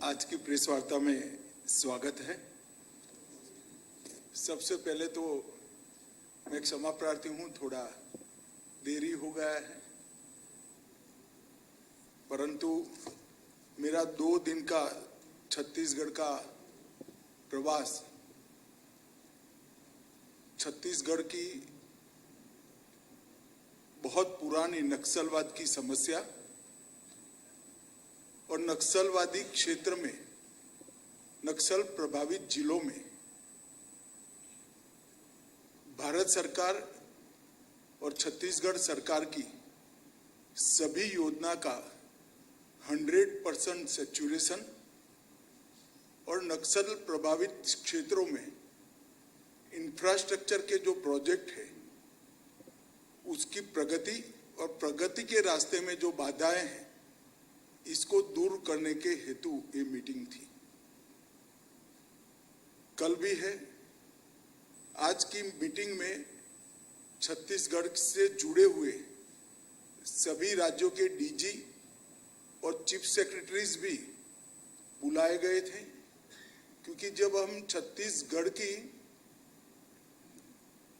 आज की प्रेस वार्ता में स्वागत है। सबसे पहले तो मैं क्षमा प्रार्थी हूँ, थोड़ा देरी हो गया है, परंतु मेरा 2 दिन का छत्तीसगढ़ का प्रवास छत्तीसगढ़ की बहुत पुरानी नक्सलवाद की समस्या और नक्सलवादी क्षेत्र में, नक्सल प्रभावित जिलों में भारत सरकार और छत्तीसगढ़ सरकार की सभी योजना का 100% सैचुरेशन और नक्सल प्रभावित क्षेत्रों में इंफ्रास्ट्रक्चर के जो प्रोजेक्ट है उसकी प्रगति और प्रगति के रास्ते में जो बाधाएं हैं इसको दूर करने के हेतु ये मीटिंग थी। कल भी है। आज की मीटिंग में छत्तीसगढ़ से जुड़े हुए सभी राज्यों के डीजी और चीफ सेक्रेटरीज भी बुलाए गए थे, क्योंकि जब हम छत्तीसगढ़ की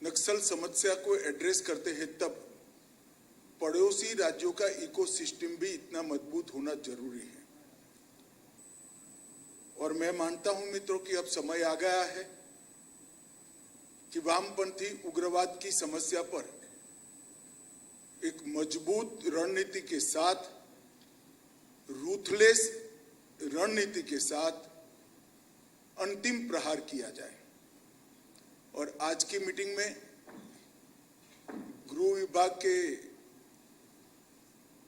नक्सल समस्या को एड्रेस करते हैं तब पड़ोसी राज्यों का इकोसिस्टम भी इतना मजबूत होना जरूरी है। और मैं मानता हूं मित्रों कि अब समय आ गया है कि वामपंथी उग्रवाद की समस्या पर एक मजबूत रणनीति के साथ, रूथलेस रणनीति के साथ अंतिम प्रहार किया जाए। और आज की मीटिंग में गृह विभाग के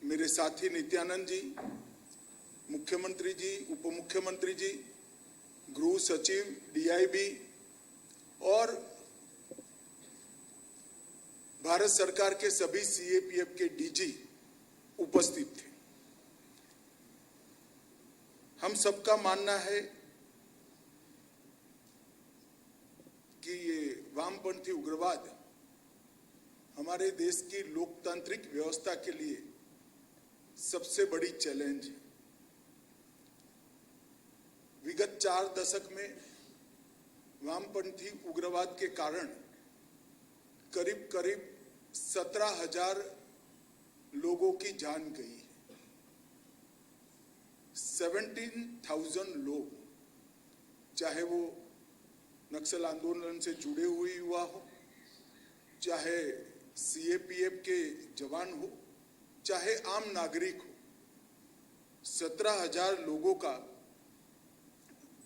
मेरे साथी नित्यानंद जी, मुख्यमंत्री जी, उप मुख्यमंत्री जी, गृह सचिव, डीआईबी और भारत सरकार के सभी सीएपीएफ के डीजी उपस्थित थे। हम सबका मानना है कि ये वामपंथी उग्रवाद हमारे देश की लोकतांत्रिक व्यवस्था के लिए सबसे बड़ी चैलेंज है। विगत 4 दशक में वामपंथी उग्रवाद के कारण करीब करीब 17,000 लोगों की जान गई है। 17,000 लोग, चाहे वो नक्सल आंदोलन से जुड़े हुए युवा हो, चाहे सीएपीएफ के जवान हो, चाहे आम नागरिक हो, 17,000 लोगों का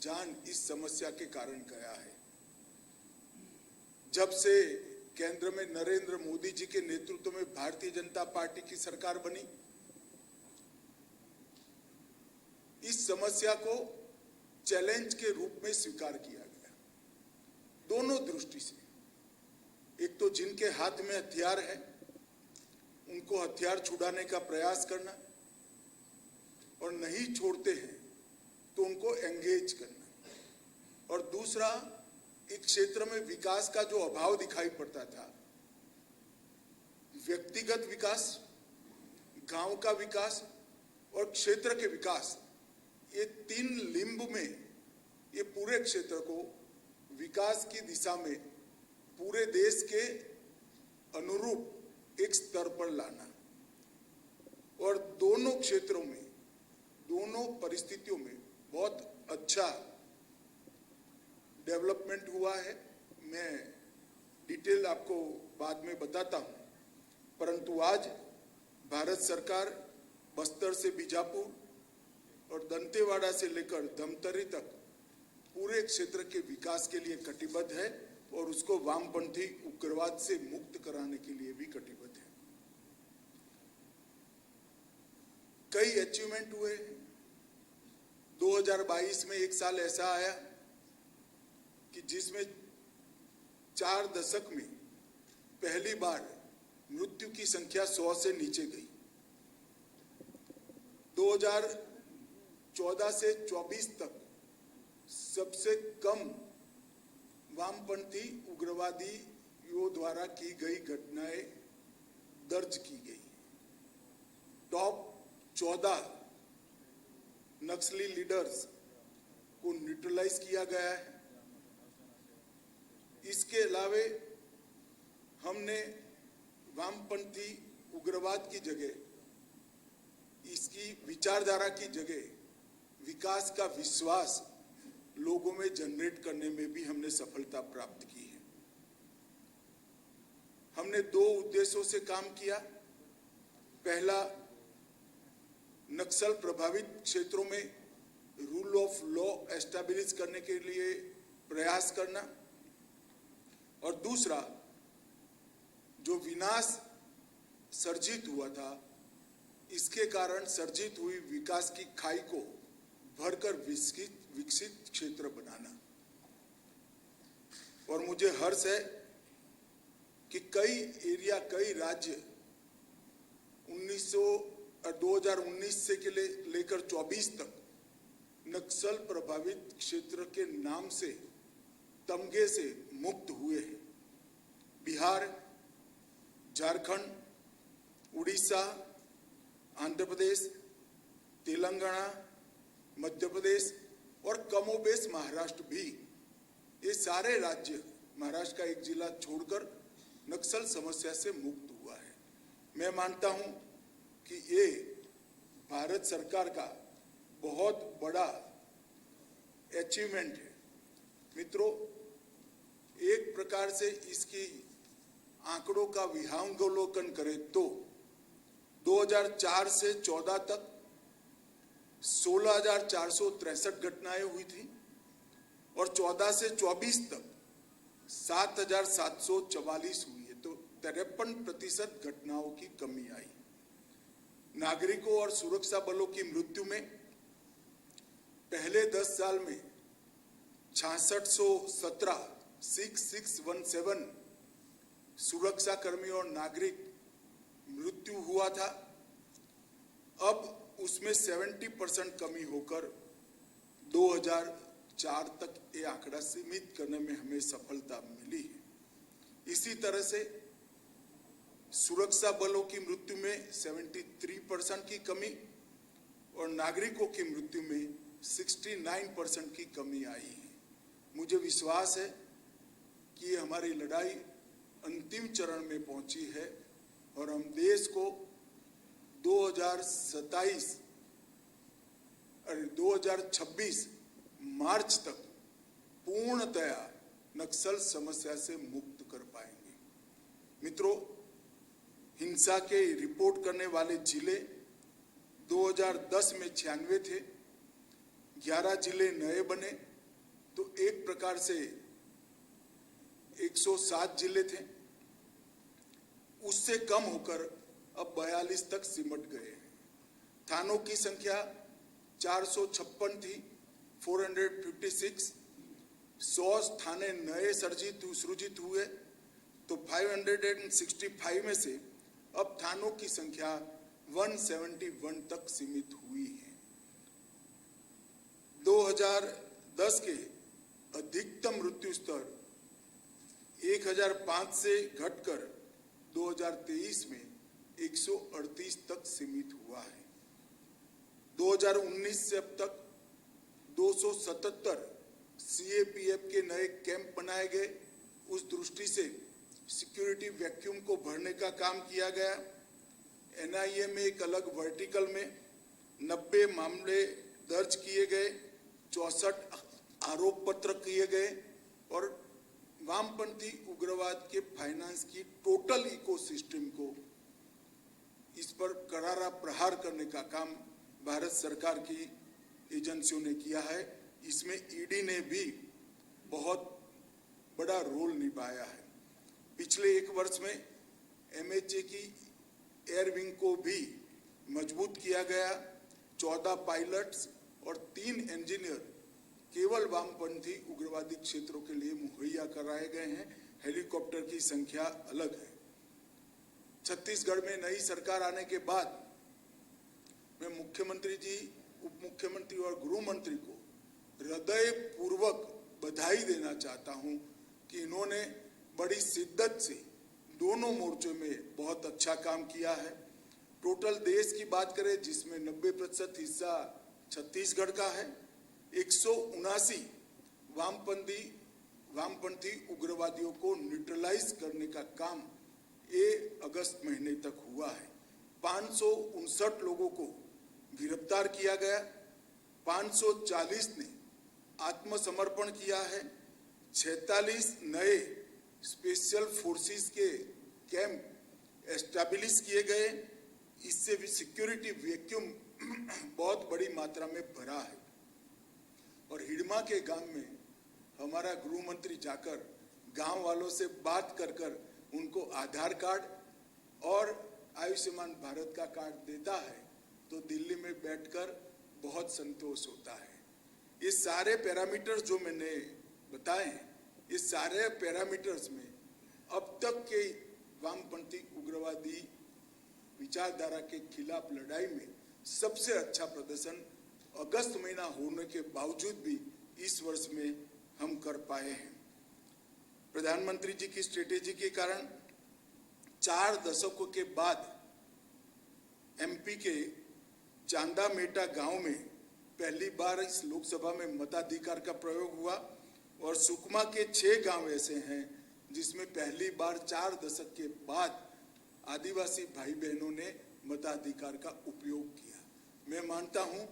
जान इस समस्या के कारण गया है। जब से केंद्र में नरेंद्र मोदी जी के नेतृत्व में भारतीय जनता पार्टी की सरकार बनी, इस समस्या को चैलेंज के रूप में स्वीकार किया गया, दोनों दृष्टि से। एक तो जिनके हाथ में हथियार है उनको हथियार छुड़ाने का प्रयास करना, और नहीं छोड़ते हैं तो उनको एंगेज करना, और दूसरा इस क्षेत्र में विकास का जो अभाव दिखाई पड़ता था, व्यक्तिगत विकास, गांव का विकास और क्षेत्र के विकास, ये 3 लिंब में ये पूरे क्षेत्र को विकास की दिशा में पूरे देश के अनुरूप एक स्तर पर लाना। और दोनों क्षेत्रों में, दोनों परिस्थितियों में बहुत अच्छा डेवलपमेंट हुआ है। मैं डिटेल आपको बाद में बताता हूं, परंतु आज भारत सरकार बस्तर से बीजापुर और दंतेवाड़ा से लेकर धमतरी तक पूरे क्षेत्र के विकास के लिए कटिबद्ध है और उसको वामपंथी उग्रवाद से मुक्त कराने के लिए भी कटिबद्ध है। कई अचीवमेंट हुए। 2022 में एक साल ऐसा आया कि जिसमें 4 दशक में पहली बार मृत्यु की संख्या 100 से नीचे गई। 2014 से 24 तक सबसे कम वामपंथी उग्रवादियों द्वारा की गई घटनाएं दर्ज की गई। टॉप 14 नक्सली लीडर्स को न्यूट्रलाइज किया गया है। इसके अलावे हमने वामपंथी उग्रवाद की जगह, इसकी विचारधारा की जगह विकास का विश्वास लोगों में जनरेट करने में भी हमने सफलता प्राप्त की है। हमने दो उद्देश्यों से काम किया। पहला, नक्सल प्रभावित क्षेत्रों में रूल ऑफ लॉ एस्टैब्लिश करने के लिए प्रयास करना, और दूसरा, जो विनाश सर्जित हुआ था, इसके कारण सर्जित हुई विकास की खाई को भरकर विकसित क्षेत्र बनाना। और मुझे हर्ष है कि कई राज्य 2019 से लेकर 24 तक नक्सल प्रभावित क्षेत्र के नाम से, तमगे से मुक्त हुए हैं। बिहार, झारखंड, उड़ीसा, आंध्र प्रदेश, तेलंगाना, मध्य प्रदेश और कमोबेश महाराष्ट्र भी, ये सारे राज्य, महाराष्ट्र का एक जिला छोड़कर, नक्सल समस्या से मुक्त हुआ है। मैं मानता हूं कि ये भारत सरकार का बहुत बड़ा अचीवमेंट है। मित्रों, एक प्रकार से इसकी आंकड़ों का विहंगावलोकन करें तो 2004 से 14 तक 16,463 घटनाएं हुई थी और 14 से 24 तक 7,744 हुई है, तो 53% घटनाओं की कमी आई। नागरिकों और सुरक्षा बलों की मृत्यु में पहले 10 साल में 6617 सुरक्षा कर्मी और नागरिक मृत्यु हुआ था। अब उसमें 70% कमी होकर 2004 तक ये आंकड़ा सीमित करने में हमें सफलता मिली है। इसी तरह से सुरक्षा बलों की मृत्यु में 73% की कमी और नागरिकों की मृत्यु में 69% की कमी आई है। मुझे विश्वास है कि हमारी लड़ाई अंतिम चरण में पहुंची है और हम देश को 2026 मार्च तक पूर्णतया नक्सल समस्या से मुक्त कर पाएंगे। मित्रों, हिंसा के रिपोर्ट करने वाले जिले 2010 में 96 थे, 11 जिले नए बने, तो एक प्रकार से 107 जिले थे। उससे कम होकर अब 42 तक सिमट गए हैं। थानों की संख्या 456 थी, 456। 100 थाने नए सृजित हुए, तो 565 में से अब थानों की संख्या 171 तक सीमित हुई है। 2010 के अधिकतम मृत्यु स्तर 1005 से घटकर 2023 में 138 तक सीमित हुआ है। 2019 से अब तक 277 सीएपीएफ के नए कैंप बनाए गए। उस दृष्टि से सिक्योरिटी वैक्यूम को भरने का काम किया गया। एनआईए में एक अलग वर्टिकल में 90 मामले दर्ज किए गए, 64 आरोप पत्र किए गए और वामपंथी उग्रवाद के फाइनेंस की टोटल इकोसिस्टम को इस पर करारा प्रहार करने का काम भारत सरकार की एजेंसियों ने किया है। इसमें ईडी ने भी बहुत बड़ा रोल निभाया है। पिछले 1 वर्ष में एमएचए की एयर विंग को भी मजबूत किया गया। 14 पायलट्स और 3 इंजीनियर केवल वामपंथी उग्रवादी क्षेत्रों के लिए मुहैया कराए गए हैं। हेलीकॉप्टर की संख्या अलग है। छत्तीसगढ़ में नई सरकार आने के बाद मैं मुख्यमंत्री जी, उप मुख्यमंत्री और गृह मंत्री को हृदय पूर्वक बधाई देना चाहता हूं कि इन्होंने बड़ी शिद्दत से दोनों मोर्चों में बहुत अच्छा काम किया है। टोटल देश की बात करें जिसमें 90% हिस्सा छत्तीसगढ़ का है। 179 वामपंथी उग्रवादियों को न्यूट्रलाइज करने का काम अगस्त महीने तक हुआ है। 559 लोगों को गिरफ्तार किया गया, 540 ने आत्मसमर्पण किया है, 46 नए स्पेशल फोर्सेस के कैंप एस्टैब्लिश किए गए। इससे भी सिक्योरिटी वैक्यूम बहुत बड़ी मात्रा में भरा है। और हिडमा के गांव में हमारा गृह मंत्री जाकर गांव वालों से बात कर कर उनको आधार कार्ड और आयुष्मान भारत का कार्ड देता है तो दिल्ली में बैठकर बहुत संतोष होता है। ये सारे पैरामीटर्स जो मैंने बताए हैं, इस सारे पैरामीटर्स में अब तक के वामपंथी उग्रवादी विचारधारा के खिलाफ लड़ाई में सबसे अच्छा प्रदर्शन अगस्त महीना होने के बावजूद भी इस वर्ष में हम कर पाए हैं। प्रधानमंत्री जी की स्ट्रेटेजी के कारण 4 दशकों के बाद एमपी के चांदा मेटा गांव में पहली बार इस लोकसभा में मताधिकार का प्रयोग हुआ और सुकमा के 6 गांव ऐसे हैं जिसमें पहली बार 4 दशक के बाद आदिवासी भाई बहनों ने मताधिकार का उपयोग किया। मैं मानता हूं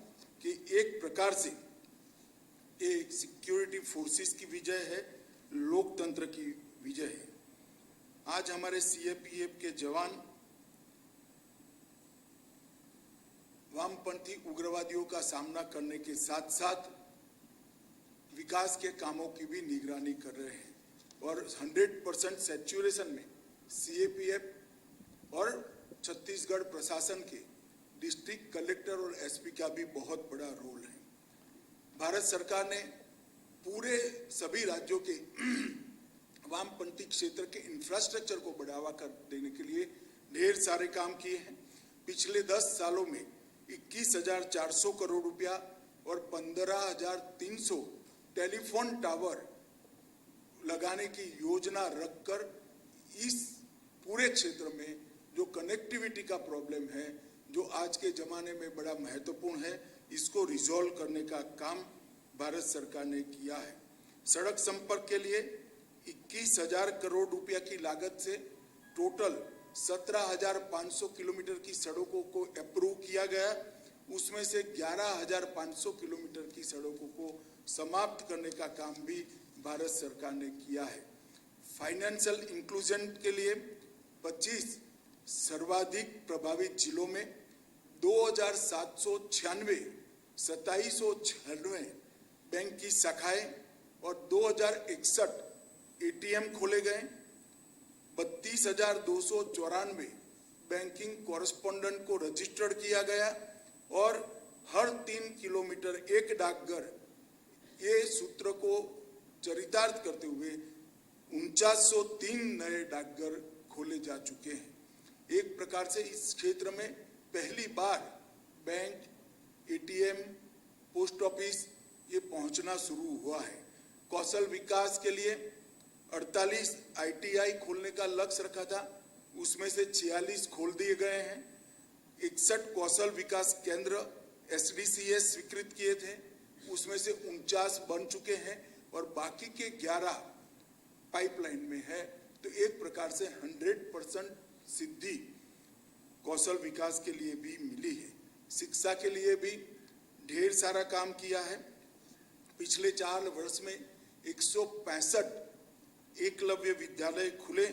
कि एक प्रकार से एक सिक्योरिटी फोर्सेस की विजय है, लोकतंत्र की विजय है। आज हमारे सीएपीएफ के जवान वामपंथी उग्रवादियों का सामना करने के साथ साथ विकास के कामों की भी निगरानी कर रहे हैं और 100% सैचुरेशन में सीएपीएफ और छत्तीसगढ़ प्रशासन के डिस्ट्रिक्ट कलेक्टर और एसपी का भी बहुत बड़ा रोल है। भारत सरकार ने पूरे सभी राज्यों के वामपंथी क्षेत्र के इंफ्रास्ट्रक्चर को बढ़ावा कर देने के लिए ढेर सारे काम किए हैं। पिछले 10 सालों में 21,400 करोड़ रुपया और 15,300 टेलीफोन टावर लगाने की योजना रखकर इस पूरे क्षेत्र में जो कनेक्टिविटी का प्रॉब्लम है, जो आज के जमाने में बड़ा महत्वपूर्ण है, इसको रिजॉल्व करने का काम भारत सरकार ने किया है। सड़क संपर्क के लिए 21,000 करोड़ रुपया की लागत से टोटल 17,500 किलोमीटर की सड़कों को अप्रूव किया गया। उसमें से 11,500 किलोमीटर की सड़कों को समाप्त करने का काम भी भारत सरकार ने किया है। फाइनेंशियल इंक्लूजन के लिए 25 सर्वाधिक प्रभावित जिलों में 2,796 2796 बैंक की शाखाएं और 2,061 एटीएम खोले गए। 32,294 बैंकिंग कॉरेस्पोंडेंट को रजिस्टर्ड किया गया और हर 3 किलोमीटर एक डाकघर, ये सूत्र को चरितार्थ करते हुए 4903 नए डाकघर खोले जा चुके हैं। एक प्रकार से इस क्षेत्र में पहली बार बैंक, एटीएम, पोस्ट ऑफिस ये पहुंचना शुरू हुआ है। कौशल विकास के लिए 48 आईटीआई खोलने का लक्ष्य रखा था, उसमें से 46 खोल दिए गए हैं। 61 कौशल विकास केंद्र एसडीसीएस स्वीकृत किए थे, उसमें से 49 बन चुके हैं और बाकी के 11 पाइपलाइन में है। तो एक प्रकार से 100% सिद्धि कौशल विकास के लिए भी मिली है। शिक्षा के लिए भी ढेर सारा काम किया है। पिछले 4 वर्ष में 165 एकलव्य विद्यालय खुले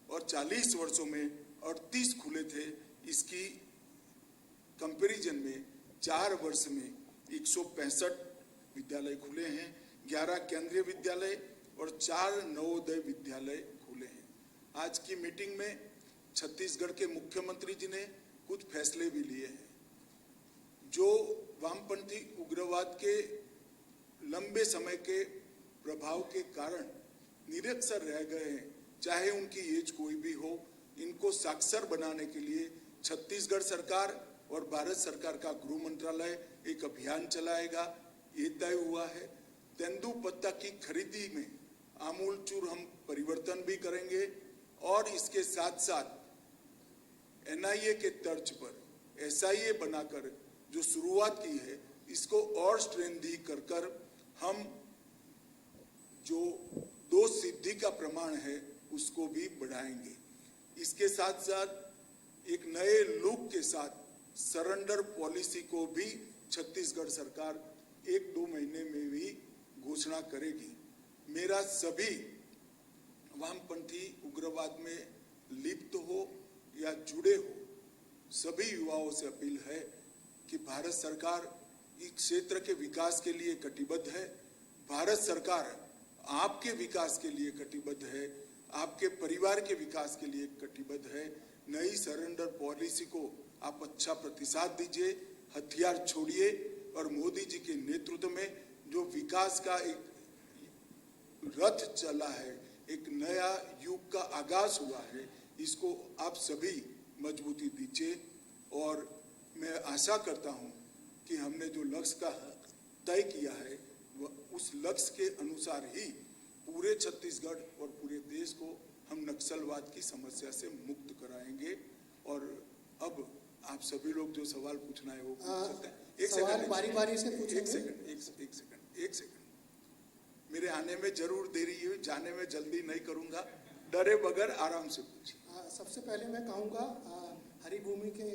और 40 वर्षों में 38 खुले थे। इसकी कंपैरिजन में 4 वर्ष में 165 विद्यालय खुले हैं, 11 केंद्रीय विद्यालय और 4 नवोदय विद्यालय खुले हैं। आज की मीटिंग में छत्तीसगढ़ के मुख्यमंत्री जी ने कुछ फैसले भी लिए हैं जो वामपंथी उग्रवाद के लंबे समय के प्रभाव के कारण निरक्षर रह गए हैं, चाहे उनकी एज कोई भी हो। इनको साक्षर बनाने के लिए छत्तीसगढ़ सरकार और भारत सरकार का गृह मंत्रालय एक अभियान चलाएगा, ये तय हुआ है। तेंदुपत्ता की खरीदी में आमूलचूल हम परिवर्तन भी करेंगे और इसके साथ साथ एनआईए के तर्ज पर एसआईए बनाकर जो शुरुआत की है इसको और स्ट्रेंथी कर हम जो दोष सिद्धि का प्रमाण है उसको भी बढ़ाएंगे। इसके साथ साथ एक नए लुक के साथ सरेंडर पॉलिसी को भी छत्तीसगढ़ सरकार 1-2 महीने में भी घोषणा करेगी। मेरा सभी वामपंथी उग्रवाद में लिप्त हो या जुड़े हो सभी युवाओं से अपील है कि भारत सरकार इस क्षेत्र के विकास के लिए कटिबद्ध है। भारत सरकार आपके विकास के लिए कटिबद्ध है, आपके परिवार के विकास के लिए कटिबद्ध है। नई सरेंडर पॉलिसी को आप अच्छा प्रतिसाद दीजिए, हथियार छोड़िए और मोदी जी के नेतृत्व में जो विकास का एक रथ चला है, एक नया युग का आगाज हुआ है, इसको आप सभी मजबूती दीजिए। और मैं आशा करता हूं कि हमने जो लक्ष्य का तय किया है वह उस लक्ष्य के अनुसार ही पूरे छत्तीसगढ़ और पूरे देश को हम नक्सलवाद की समस्या से मुक्त कराएंगे। और अब आप सभी लोग जो सवाल पूछना है वो पूछ सकते हैं। एक सेकंड मेरे आने में जरूर देरी है, जाने में जल्दी नहीं करूंगा, डरे बगैर आराम से पूछिए। सबसे पहले मैं कहूँगा हरिभूमि के